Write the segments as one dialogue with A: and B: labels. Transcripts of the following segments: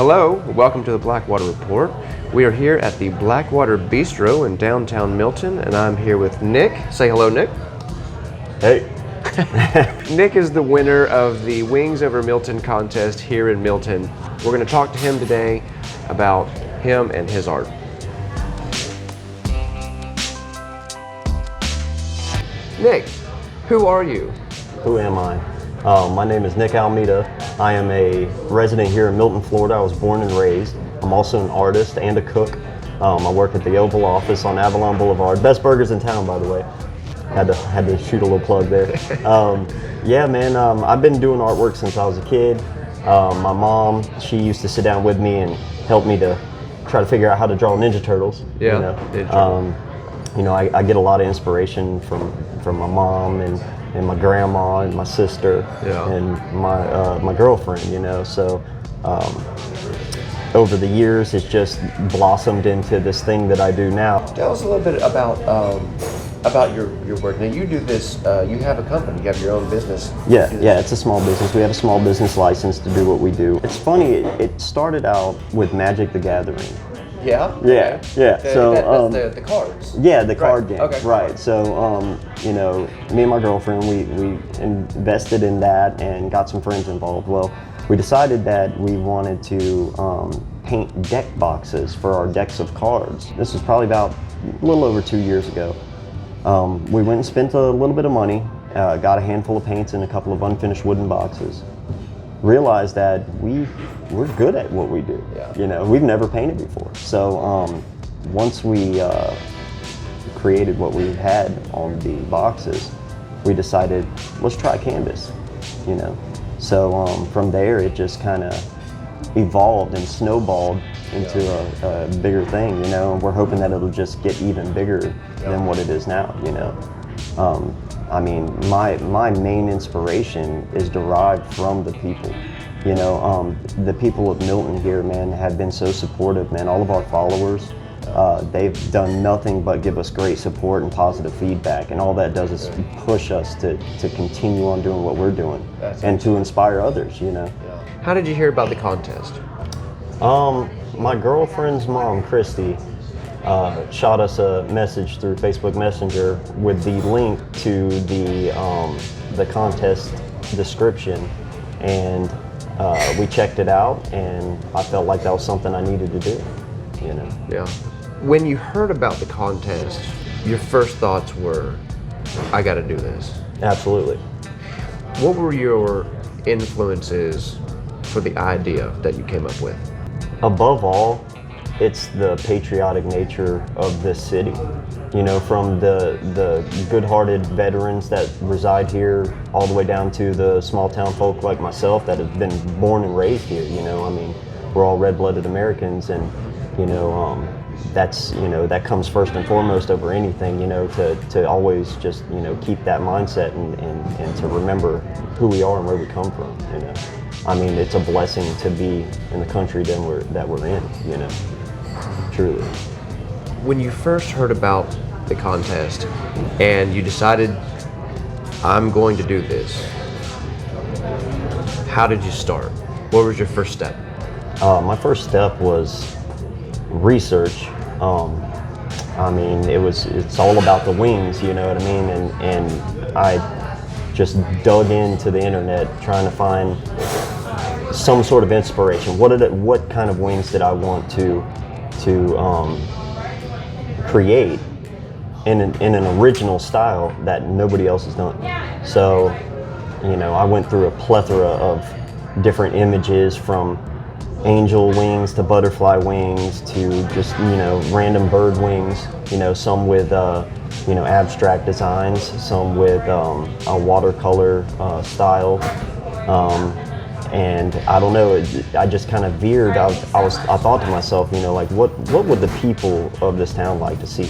A: Hello, welcome to the Blackwater Report. We are here at the Blackwater Bistro in downtown Milton, and I'm here with Nick. Say hello, Nick.
B: Hey.
A: Nick is the winner of the Wings Over Milton Contest here in Milton. We're going to talk to him today about him and his art. Nick, who are you?
B: Who am I? My name is Nick Almeida. I am a resident here in Milton, Florida. I was born and raised. I'm also an artist and a cook. I work at the Oval Office on Avalon Boulevard. Best burgers in town, by the way. Had to shoot a little plug there. Yeah, man, I've been doing artwork since I was a kid. My mom, she used to sit down with me and help me to try to figure out how to draw Ninja Turtles.
A: Yeah.
B: I get a lot of inspiration from my mom and my grandma and my sister and my girlfriend, so over the years it's just blossomed into this thing that I do now.
A: Tell us a little bit about your work. Now you do this, you have a company, you have your own business.
B: Yeah, it's a small business. We have a small business license to do what we do. It's funny, it started out with Magic the Gathering. Yeah.
A: That's the cards.
B: Yeah, the card game.
A: Okay.
B: Right. So, me and my girlfriend, we invested in that and got some friends involved. Well, we decided that we wanted to paint deck boxes for our decks of cards. This was probably about a little over 2 years ago. We went and spent a little bit of money, got a handful of paints and a couple of unfinished wooden boxes. Realized that we're good at what we do.
A: Yeah.
B: We've never painted before. So once we created what we had on the boxes, we decided, let's try canvas, So from there, it just kind of evolved and snowballed into a bigger thing, and we're hoping that it'll just get even bigger than what it is now, my main inspiration is derived from the people. The people of Milton here, man, have been so supportive, man. All of our followers, they've done nothing but give us great support and positive feedback, and all that does is push us to continue on doing what we're doing and to inspire others,
A: How did you hear about the contest?
B: My girlfriend's mom, Christy, shot us a message through Facebook Messenger with the link to the contest description, and we checked it out, and I felt like that was something I needed to do,
A: Yeah. When you heard about the contest, your first thoughts were, I got to do this.
B: Absolutely.
A: What were your influences for the idea that you came up with?
B: Above all, it's the patriotic nature of this city. From the good-hearted veterans that reside here all the way down to the small-town folk like myself that have been born and raised here, We're all red-blooded Americans, and, that comes first and foremost over anything, to always just, keep that mindset and to remember who we are and where we come from, It's a blessing to be in the country that we're in, truly.
A: When you first heard about the contest and you decided, I'm going to do this, how did you start? What was your first step?
B: My first step was research. It's all about the wings, you know what I mean? And I just dug into the internet trying to find some sort of inspiration. What kind of wings did I want to create in an original style that nobody else has done? So, I went through a plethora of different images, from angel wings to butterfly wings to just, random bird wings, some with, abstract designs, some with a watercolor style. And I don't know, I just kind of veered. I thought to myself, what would the people of this town like to see?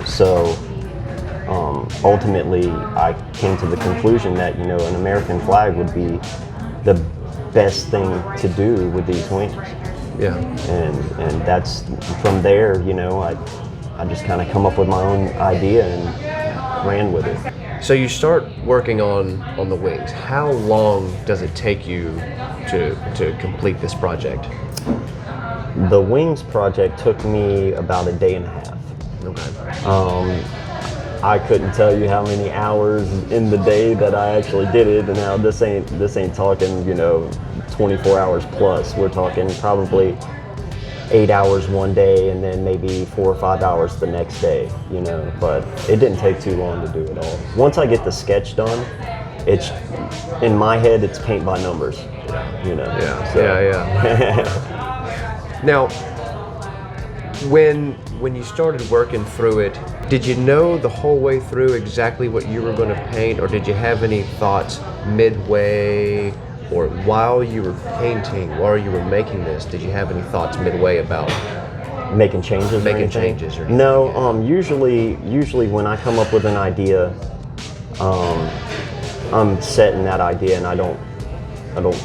B: So ultimately I came to the conclusion that, an American flag would be the best thing to do with these wings.
A: Yeah.
B: And that's from there, I just kind of come up with my own idea and ran with it.
A: So you start working on the wings. How long does it take you to complete this project?
B: The wings project took me about a day and a half.
A: Okay.
B: I couldn't tell you how many hours in the day that I actually did it, and now this ain't talking 24 hours plus. We're talking probably 8 hours one day and then maybe 4 or 5 hours the next day, but it didn't take too long to do it all. Once I get the sketch done, it's in my head, it's paint by numbers.
A: Yeah.
B: So.
A: Yeah. Now, when you started working through it, did you know the whole way through exactly what you were going to paint, or did you have any thoughts midway, or while you were painting, while you were making this, did you have any thoughts midway about
B: making changes?
A: Or
B: no. Usually when I come up with an idea, I'm setting that idea, and I don't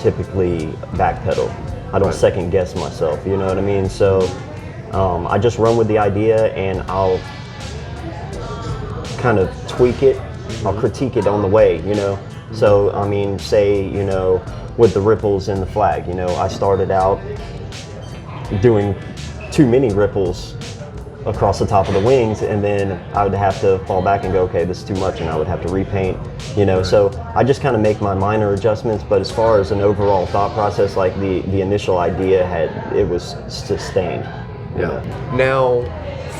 B: typically backpedal. I don't second guess myself. You know what I mean? So I just run with the idea, and I'll kind of tweak it. I'll critique it on the way. So, say, with the ripples in the flag, I started out doing too many ripples across the top of the wings, and then I would have to fall back and go, okay, this is too much, and I would have to repaint, So I just kind of make my minor adjustments, but as far as an overall thought process, like the initial idea it was sustained.
A: Yeah. Now,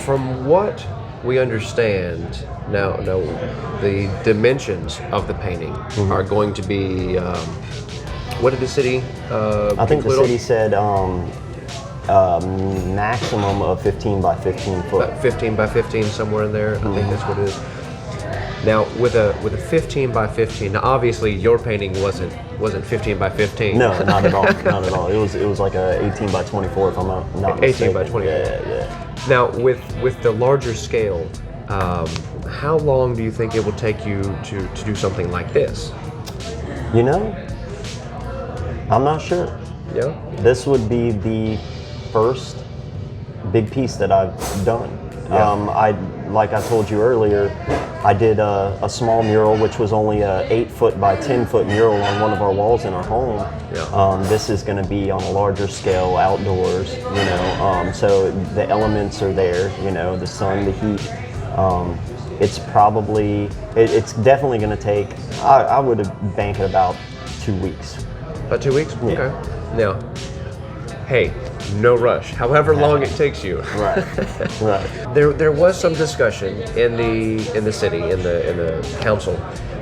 A: from what we understand, now the dimensions of the painting are going to be, what did the city
B: I think the city said maximum of 15 by 15 foot.
A: About 15 by 15, somewhere in there. I think that's what it is. Now, with a 15 by 15, now obviously your painting wasn't 15 by 15.
B: No, not at all. Not at all. It was like a 18 by 24, if I'm not mistaken.
A: 18 by 24.
B: Yeah.
A: Now, with the larger scale, how long do you think it will take you to do something like this?
B: I'm not sure.
A: Yeah.
B: This would be the first big piece that I've done.
A: Yeah.
B: Like I told you earlier, I did a small mural, which was only a 8-foot by 10-foot mural on one of our walls in our home.
A: Yeah.
B: This is going to be on a larger scale, outdoors. So the elements are there. The sun, the heat. It's definitely going to take. I would bank it about 2 weeks.
A: About 2 weeks?
B: Yeah.
A: Okay. Now, hey, no rush. However long it takes you.
B: Right.
A: There was some discussion in the city, in the council,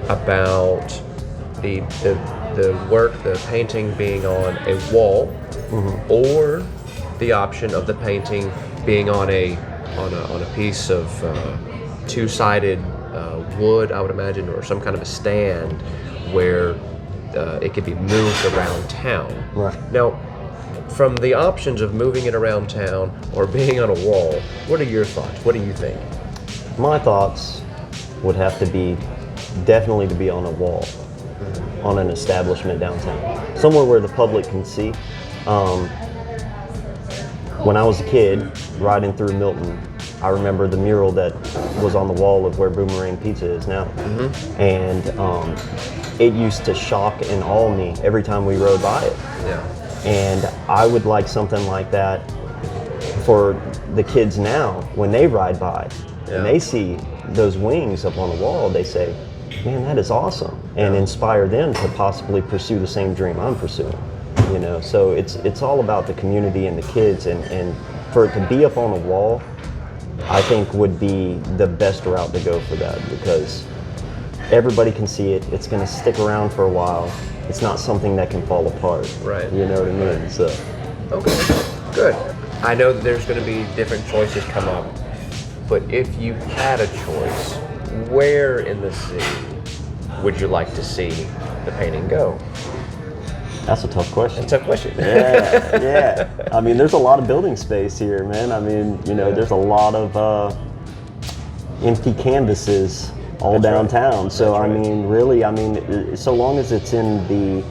A: about the work, the painting being on a wall, or the option of the painting being on a piece of two-sided wood, I would imagine, or some kind of a stand where it could be moved around town.
B: Right.
A: Now, from the options of moving it around town or being on a wall, what are your thoughts? What do you think?
B: My thoughts would have to be definitely to be on a wall, on an establishment downtown, somewhere where the public can see. When I was a kid riding through Milton, I remember the mural that was on the wall of where Boomerang Pizza is now, and it used to shock and awe me every time we rode by it.
A: Yeah.
B: And I would like something like that for the kids now when they ride by and they see those wings up on the wall. They say, "Man, that is awesome," and inspire them to possibly pursue the same dream I'm pursuing. So it's all about the community and the kids, and for it to be up on a wall, I think would be the best route to go for that, because everybody can see it. It's going to stick around for a while. It's not something that can fall apart.
A: Right.
B: You know what I mean?
A: Right.
B: So.
A: Okay, good. I know that there's going to be different choices come up, but if you had a choice, where in the city would you like to see the painting go?
B: That's a tough question.
A: It's a tough question.
B: Yeah. I mean, there's a lot of building space here, man. I mean, there's a lot of empty canvases all downtown. So I mean, really, so long as it's in the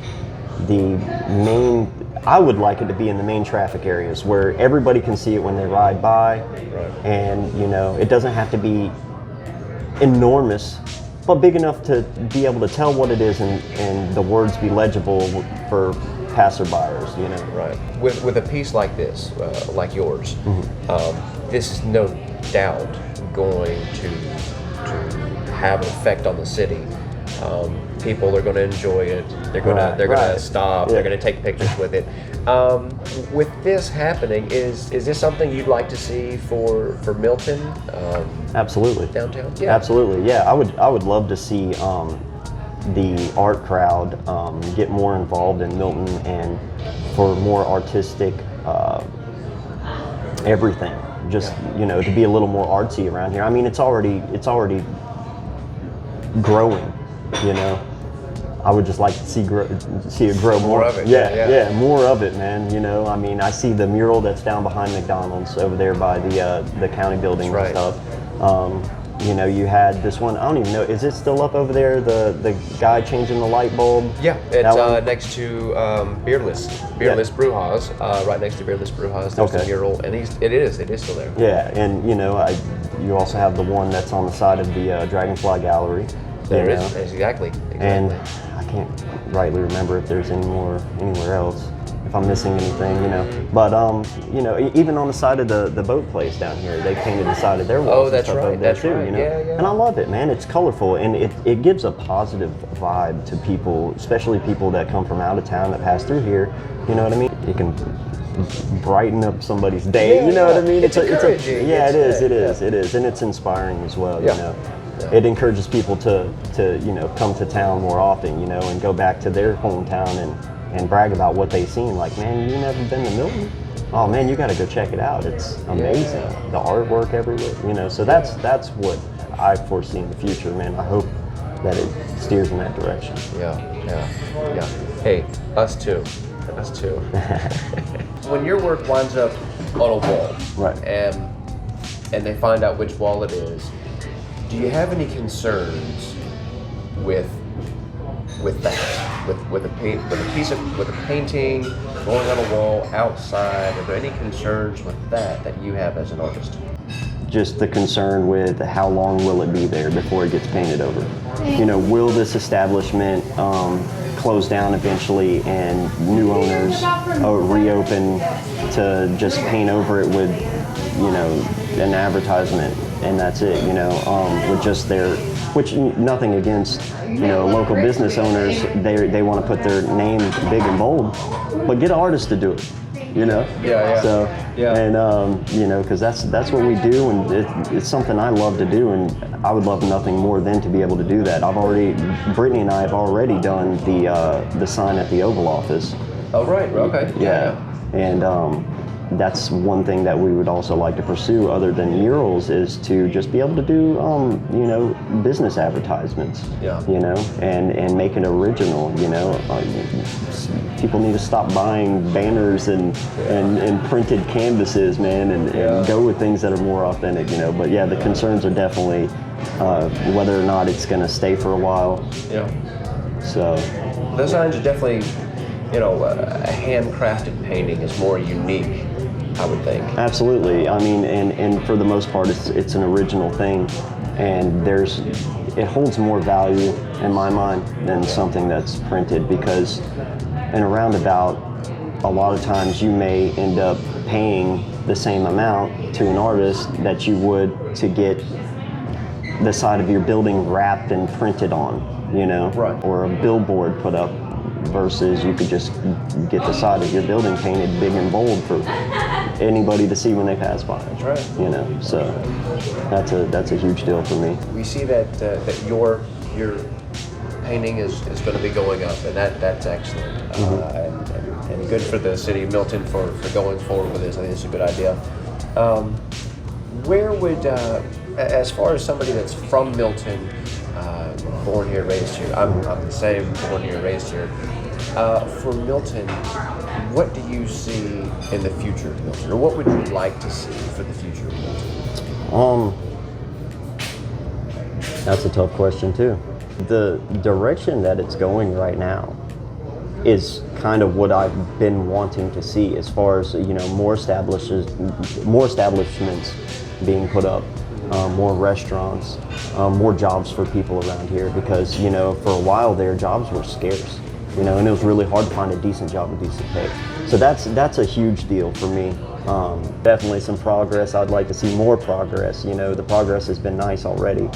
B: main, I would like it to be in the main traffic areas where everybody can see it when they ride by, and it doesn't have to be enormous, but big enough to be able to tell what it is and the words be legible for passerbyers, you know.
A: Right. With a piece like this, like yours, this is no doubt going to have an effect on the city. People are going to enjoy it. They're going to stop.
B: Yeah.
A: They're going to take pictures with it. With this happening, is this something you'd like to see for Milton?
B: Absolutely.
A: Downtown. Yeah.
B: Absolutely. Yeah. I would love to see the art crowd get more involved in Milton and for more artistic everything. Just you know, to be a little more artsy around here. I mean, it's already growing. You know, I would just like to see it grow more
A: of it.
B: Yeah, more of it, man. You know, I mean, I see the mural that's down behind McDonald's over there by the county building and stuff. You know, you had this one. I don't even know. Is it still up over there? The guy changing the light bulb.
A: Yeah, it's next to Beerless Brewhaus. Right next to Beerless Brewhaus. There's the mural, and it is still there.
B: Yeah, and you know, you also have the one that's on the side of the Dragonfly Gallery.
A: There is, exactly.
B: And I can't rightly remember if there's anywhere else, if I'm missing anything, you know. But you know, even on the side of the boat place down here, they painted the side of their walls.
A: Oh, that's
B: and stuff
A: right.
B: over there
A: That's
B: too,
A: right.
B: you know?
A: Yeah.
B: And I love it, man. It's colorful, and it gives a positive vibe to people, especially people that come from out of town that pass through here. You know what I mean? It can brighten up somebody's day. You know what I mean?
A: It's encouraging.
B: It is, and it's inspiring as well. You know. It encourages people to you know, come to town more often, you know, and go back to their hometown and brag about what they've seen. Like, man, you never been to Milton? Oh man, you got to go check it out. It's amazing. The artwork everywhere, you know. So that's what I foresee in the future, man. I hope that it steers in that direction.
A: Yeah. Hey, us too. When your work winds up on a wall,
B: right,
A: and they find out which wall it is, do you have any concerns with that? With a painting going on a wall outside? Are there any concerns with that you have as an artist?
B: Just the concern with how long will it be there before it gets painted over? You know, will this establishment close down eventually and new owners reopen to just paint over it with, you know, an advertisement and that's it, you know, with just which nothing against, you know, local business owners, they want to put their name big and bold, but get an artist to do it, you know? So, and, you know, because that's what we do, and it's something I love to do, and I would love nothing more than to be able to do that. Brittany and I have already done the sign at the Oval Office.
A: Oh, right, okay.
B: Yeah. And that's one thing that we would also like to pursue other than murals, is to just be able to do, you know, business advertisements, you know, and make it original, you know. People need to stop buying banners and printed canvases, man, and go with things that are more authentic, you know. But yeah, the concerns are definitely whether or not it's going to stay for a while.
A: Yeah.
B: So.
A: Those signs are definitely, you know, a handcrafted painting is more unique, I would think.
B: Absolutely. I mean, and for the most part, it's an original thing, and it holds more value in my mind than something that's printed, because in a roundabout, a lot of times you may end up paying the same amount to an artist that you would to get the side of your building wrapped and printed on, you know, or a billboard put up, versus you could just get the side of your building painted big and bold for anybody to see when they pass by.
A: That's right.
B: You know, so that's a huge deal for me.
A: We see that your painting is going to be going up, and that's excellent. And good for the city of Milton for going forward with this. I think it's a good idea. Where would, as far as somebody that's from Milton, born here, raised here, I'm the same, born here, raised here. For Milton, what do you see in the future of Milton, or what would you like to see for the future of Milton?
B: That's a tough question too. The direction that it's going right now is kind of what I've been wanting to see, as far as, you know, more establishments being put up. more restaurants, more jobs for people around here, because, you know, for a while there, jobs were scarce, you know, and it was really hard to find a decent job with decent pay. So that's a huge deal for me. Definitely some progress. I'd like to see more progress. You know, the progress has been nice already.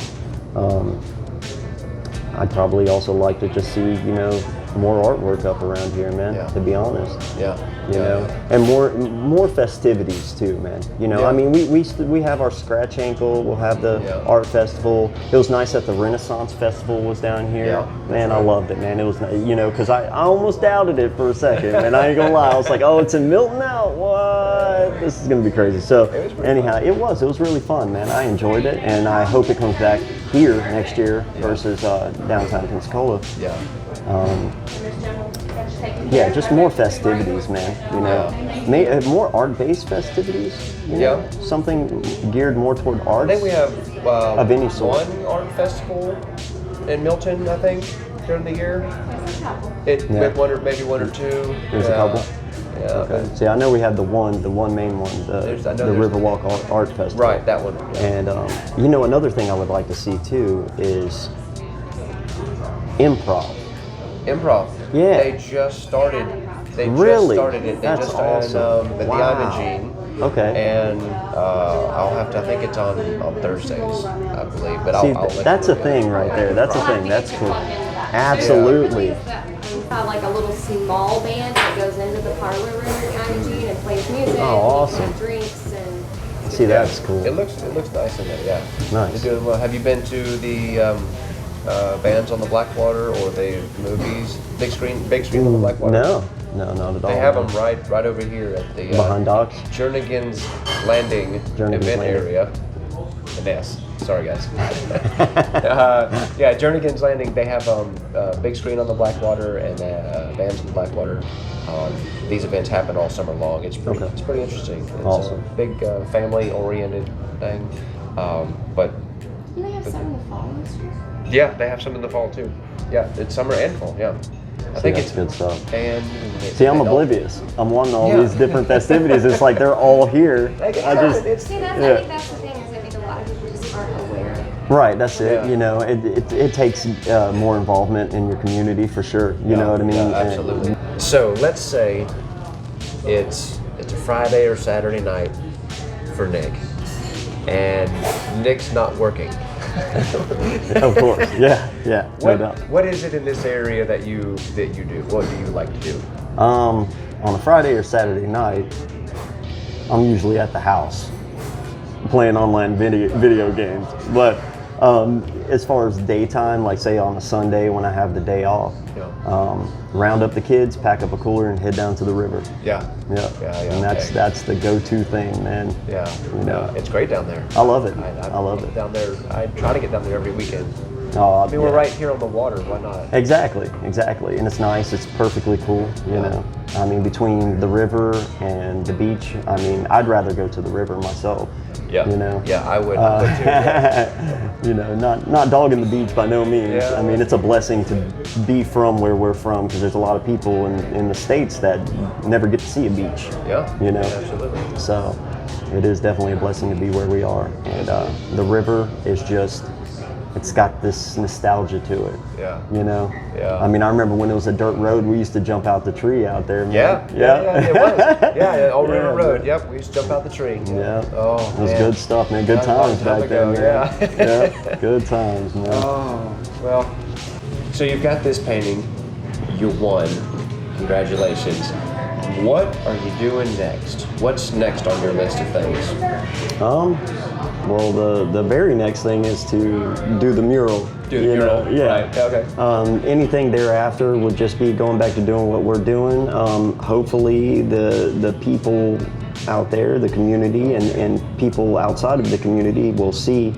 B: I'd probably also like to just see, you know, more artwork up around here, man, to be honest. You know, and more festivities too, man. You know, I mean, we have our Scratch Ankle, we'll have the art festival. It was nice that the Renaissance Festival was down here. Man, I loved it, man. It was, you know, because I almost doubted it for a second, and I ain't gonna lie. I was like, oh, it's in Milton now? What? This is gonna be crazy. So anyhow, it was really fun, man. I enjoyed it, and I hope it comes back here next year versus downtown Pensacola. Yeah, just more festivities, man. You know, more art-based festivities. You know, something geared more toward art.
A: I think we have
B: of any sort.
A: one art festival in Milton, I think, during the year. Maybe one or two.
B: There's a couple.
A: Okay.
B: See, I know we have the one main one, the Riverwalk Art Festival.
A: Right, that one.
B: And you know, another thing I would like to see too is improv. Yeah.
A: They just started.
B: Really?
A: Just started it. They
B: That's
A: just started
B: awesome.
A: at the Imogene.
B: Okay.
A: And I think it's on Thursdays, I believe. But
B: See,
A: I'll let
B: that's
A: you
B: a
A: know.
B: thing right there. That's a thing. That's cool. Absolutely.
C: Like a little small band that goes into the parlor room at Imogene and plays music.
B: Oh, awesome.
C: And drinks and.
B: See, that's cool.
A: It looks nice in there. Yeah.
B: Nice.
A: They're doing well. Have you been to the bands on the Blackwater or the movies? Big screen on the Blackwater?
B: No, not at all.
A: They have them right over here at the
B: behind docks.
A: Jernigan's Landing event area. An S. Sorry, guys. Jernigan's Landing. They have big screen on the Blackwater and bands on the Blackwater. These events happen all summer long. It's pretty interesting. It's
B: awesome.
A: a big family-oriented thing. But
C: Do they have some in the fall this year?
A: yeah, they have some in the fall too. Yeah, it's summer and fall. Yeah. I think
B: that's
A: it's
B: good stuff.
A: And
B: See, I'm oblivious. I'm wanting all these different festivities. It's like they're all here. I think
C: that's the thing. I think a lot of people just aren't aware.
B: Right, that's it. You know, it takes more involvement in your community for sure. You know what I mean?
A: Yeah, absolutely. So let's say it's a Friday or Saturday night for Nick, and Nick's not working.
B: Of course, yeah, no doubt.
A: What is it in this area that you do? What do you like to do?
B: On a Friday or Saturday night, I'm usually at the house playing online video games. But as far as daytime, like say on a Sunday when I have the day off, round up the kids, pack up a cooler, and head down to the river.
A: Yeah.
B: And that's the go-to thing, man.
A: Yeah.
B: You know,
A: it's great down there.
B: I love it.
A: I
B: love it.
A: Down there, I try to get down there every weekend.
B: I
A: mean, we're right here on the water. Why not?
B: Exactly. And it's nice. It's perfectly cool. You know, I mean, between the river and the beach, I mean, I'd rather go to the river myself.
A: Yeah.
B: You know.
A: Yeah, I would. I would too. Yeah.
B: You know, not dogging the beach by no means.
A: Yeah.
B: I mean, it's a blessing to be from where we're from, because there's a lot of people in the States that never get to see a beach.
A: Yeah.
B: You know.
A: Absolutely.
B: So it is definitely a blessing to be where we are, and the river is just. It's got this nostalgia to it.
A: Yeah.
B: You know?
A: Yeah.
B: I mean, I remember when it was a dirt road, we used to jump out the tree out there, man.
A: Yeah, it was. Yeah, Old River Road. Yep, we used to jump out the tree.
B: Yeah.
A: Oh,
B: it was good stuff, man. Good times back then, man.
A: Yeah.
B: Good times, man.
A: Oh, well. So you've got this painting. You won. Congratulations. What are you doing next? What's next on your list of things?
B: Well, the very next thing is to do the mural.
A: Do the mural?
B: Yeah.
A: Right. Okay.
B: Anything thereafter would just be going back to doing what we're doing. Hopefully the people out there, the community, and people outside of the community will see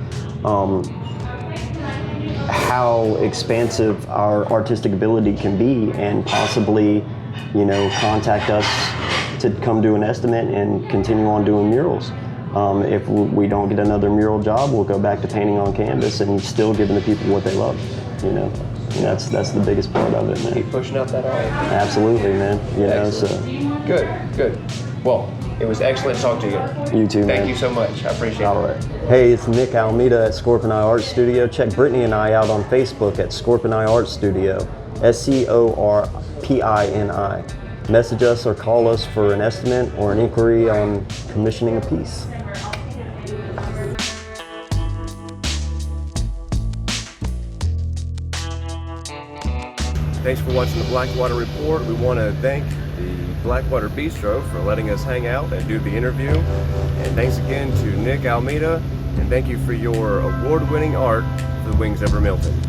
B: how expansive our artistic ability can be, and possibly, you know, contact us to come do an estimate and continue on doing murals. If we don't get another mural job, we'll go back to painting on canvas and still giving the people what they love, you know. And that's the biggest part of it, man.
A: Keep pushing out that art.
B: Absolutely, man. You know, so.
A: Good. Well, it was excellent to talk to you.
B: You too, man.
A: Thank you so much. I appreciate
B: All
A: it.
B: right. Hey, it's Nick Almeida at Scorpini Art Studio. Check Brittany and I out on Facebook at Scorpini Art Studio, SCORPINI. Message us or call us for an estimate or an inquiry on commissioning a piece.
D: Thanks for watching the Blackwater Report. We want to thank the Blackwater Bistro for letting us hang out and do the interview. And thanks again to Nick Almeida. And thank you for your award-winning art for the Wings Over Milton.